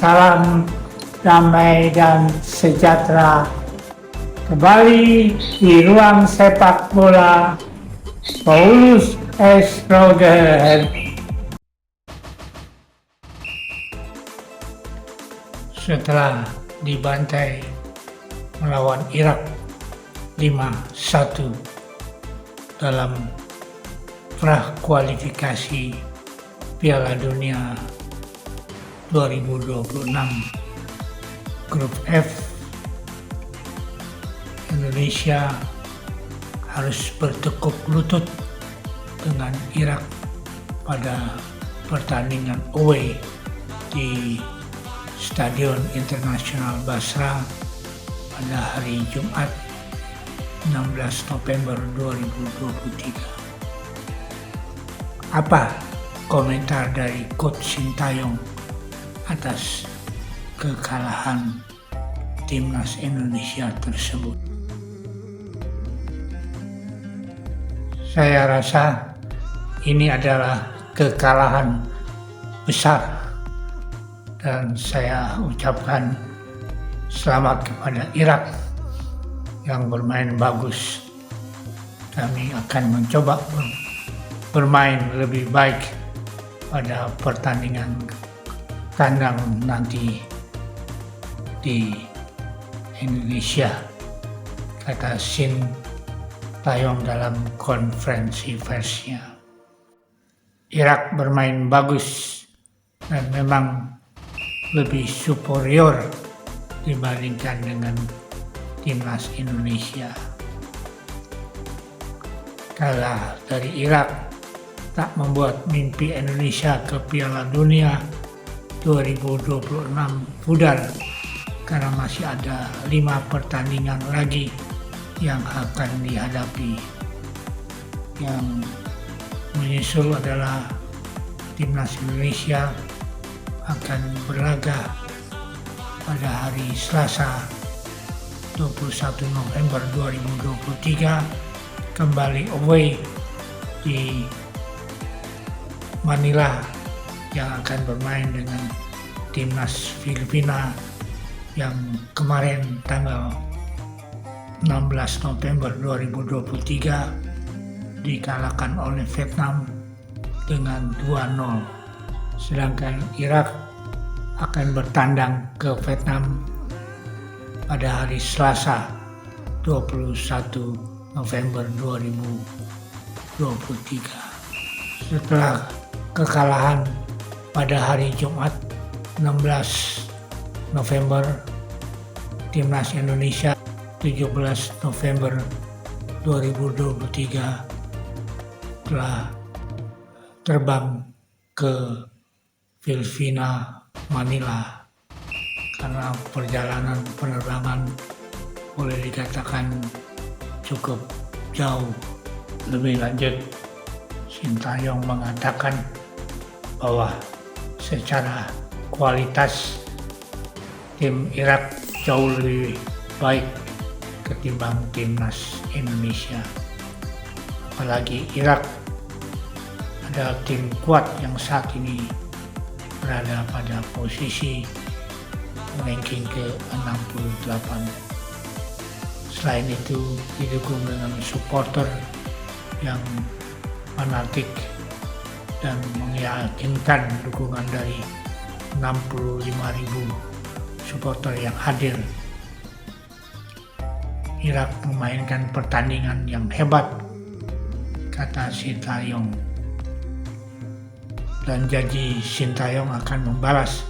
salam damai dan sejahtera. Kembali di ruang sepak bola Paulus S. Roger. Setelah dibantai melawan Irak 5-1 dalam prakualifikasi Piala Dunia 2026 Grup F, Indonesia harus bertekuk lutut dengan Irak pada pertandingan away di Stadion Internasional Basra pada hari Jumat 16 November 2023. Apa komentar dari Coach Sintayong atas kekalahan timnas Indonesia tersebut? Saya rasa ini adalah kekalahan besar dan saya ucapkan selamat kepada Irak yang bermain bagus. Kami akan mencoba bermain lebih baik pada pertandingan kandang nanti di Indonesia, kata Sintayong dalam konferensi persnya. Irak bermain bagus dan memang lebih superior dibandingkan dengan timnas Indonesia. Kalah dari Irak tak membuat mimpi Indonesia ke Piala Dunia 2026 pudar, karena masih ada 5 pertandingan lagi yang akan dihadapi. Yang menyusul adalah timnas Indonesia akan berlaga pada hari Selasa 21 November 2023 kembali away di Manila yang akan bermain dengan timnas Filipina yang kemarin tanggal 16 November 2023 dikalahkan oleh Vietnam dengan 2-0. Sedangkan Irak akan bertandang ke Vietnam pada hari Selasa 21 November 2023. Setelah kekalahan pada hari Jumat 16 November, timnas Indonesia 17 November 2023 telah terbang ke Filipina, Manila, karena perjalanan penerbangan boleh dikatakan cukup jauh. Lebih lanjut, Sintayong mengatakan bahwa secara kualitas tim Irak jauh lebih baik ketimbang timnas Indonesia. Apalagi Irak adalah tim kuat yang saat ini berada pada posisi ranking ke-68. Selain itu didukung dengan supporter yang fanatik dan meyakinkan dukungan dari 65.000 supporter yang hadir. Irak memainkan pertandingan yang hebat, kata Sintayong. Dan janji Sintayong akan membalas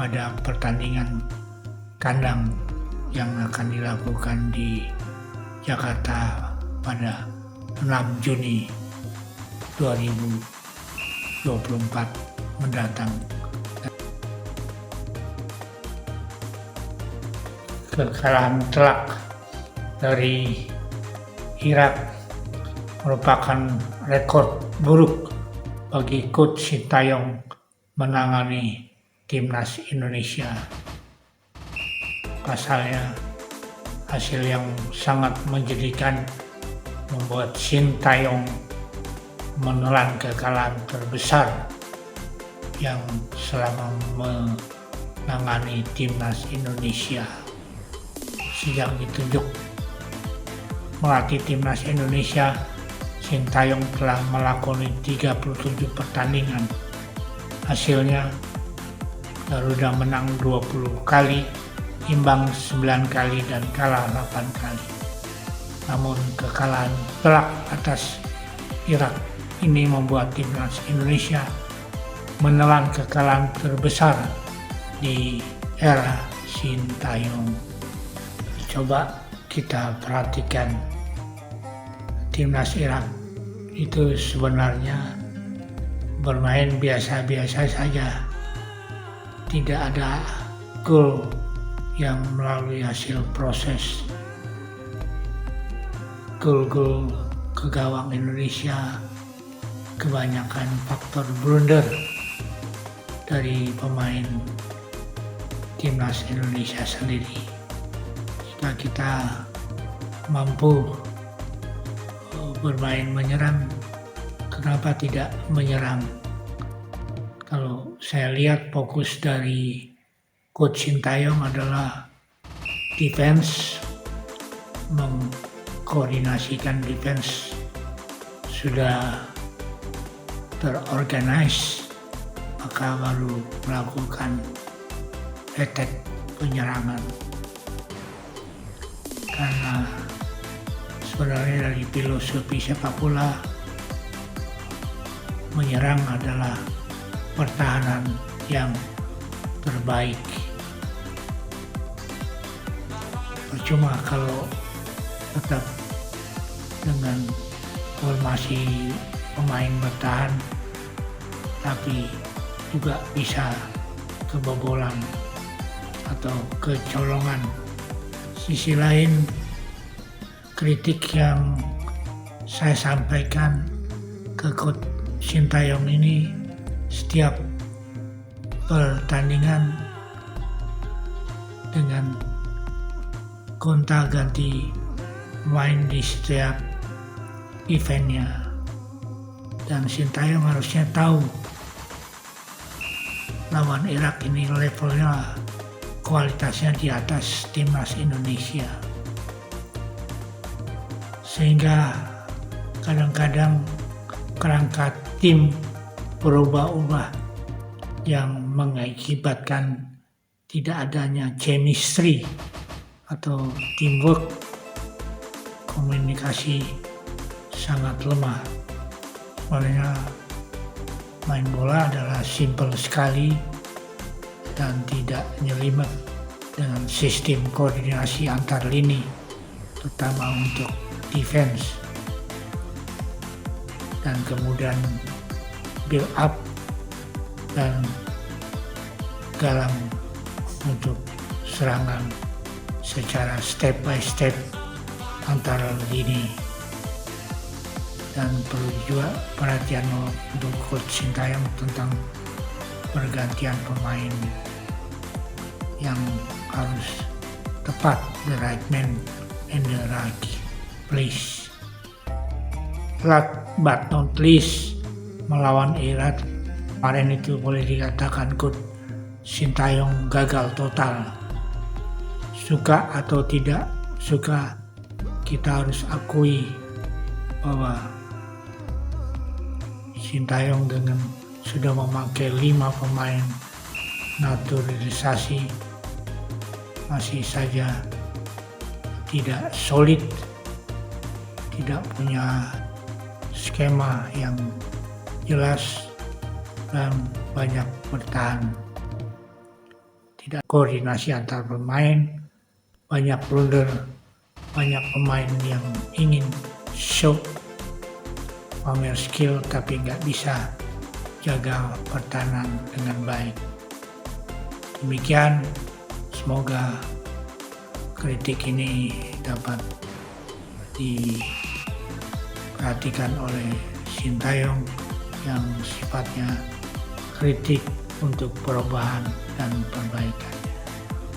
pada pertandingan kandang yang akan dilakukan di Jakarta pada 6 Juni 2024 mendatang. Kekalahan telak dari Irak merupakan rekor buruk bagi Coach Sintayong menangani timnas Indonesia. Pasalnya, hasil yang sangat menjadikan membuat Sintayong menelan kekalahan terbesar yang selama menangani timnas Indonesia. Sejak ditunjuk melatih timnas Indonesia, Sintayong telah melakoni 37 pertandingan. Hasilnya, Garuda menang 20 kali, imbang 9 kali dan kalah 8 kali. Namun kekalahan telak atas Irak ini membuat timnas Indonesia menelan kekalahan terbesar di era Sintayong. Coba kita perhatikan, timnas Irak itu sebenarnya bermain biasa-biasa saja. Tidak ada gol yang melalui hasil proses. Gol-gol ke gawang Indonesia kebanyakan faktor blunder dari pemain timnas Indonesia sendiri. Jika kita mampu bermain menyerang, kenapa tidak menyerang? Kalau saya lihat fokus dari Coach Sintayong adalah defense, mengkoordinasikan defense sudah terorganize, maka baru melakukan attack penyerangan. Karena sebenarnya dari filosofi sepak bola, menyerang adalah pertahanan yang terbaik. Percuma kalau tetap dengan formasi pemain bertahan, tapi juga bisa kebobolan atau kecolongan. Sisi lain, kritik yang saya sampaikan ke Coach Sintayong ini, setiap pertandingan dengan gonta-ganti main di setiap eventnya, dan Sintayong harusnya tahu lawan Irak ini levelnya, kualitasnya di atas timnas Indonesia, sehingga kadang-kadang kerangka tim berubah-ubah yang mengakibatkan tidak adanya chemistry atau teamwork. Komunikasi sangat lemah. Makanya main bola adalah simpel sekali dan tidak nyelimet dengan sistem koordinasi antar lini, terutama untuk defense, dan kemudian build up dan galang untuk serangan secara step by step antara lini. Dan perlu juga perhatian untuk Coach Sintayong tentang pergantian pemain yang harus tepat, the right man in the right place. Last but not least, melawan Irak kemarin itu boleh dikatakan Coach Sintayong gagal total. Suka atau tidak suka, kita harus akui bahwa Sintayong dengan sudah memakai 5 pemain naturalisasi masih saja tidak solid, tidak punya skema yang jelas dan banyak bertahan. Tidak koordinasi antar pemain, banyak blunder, banyak pemain yang ingin show pamer skill tapi nggak bisa jaga pertahanan dengan baik. Demikian, semoga kritik ini dapat diperhatikan oleh Sintayong yang sifatnya kritik untuk perubahan dan perbaikan.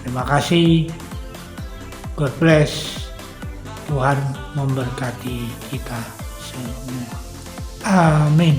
Terima kasih. God bless. Tuhan memberkati kita semua. Amin.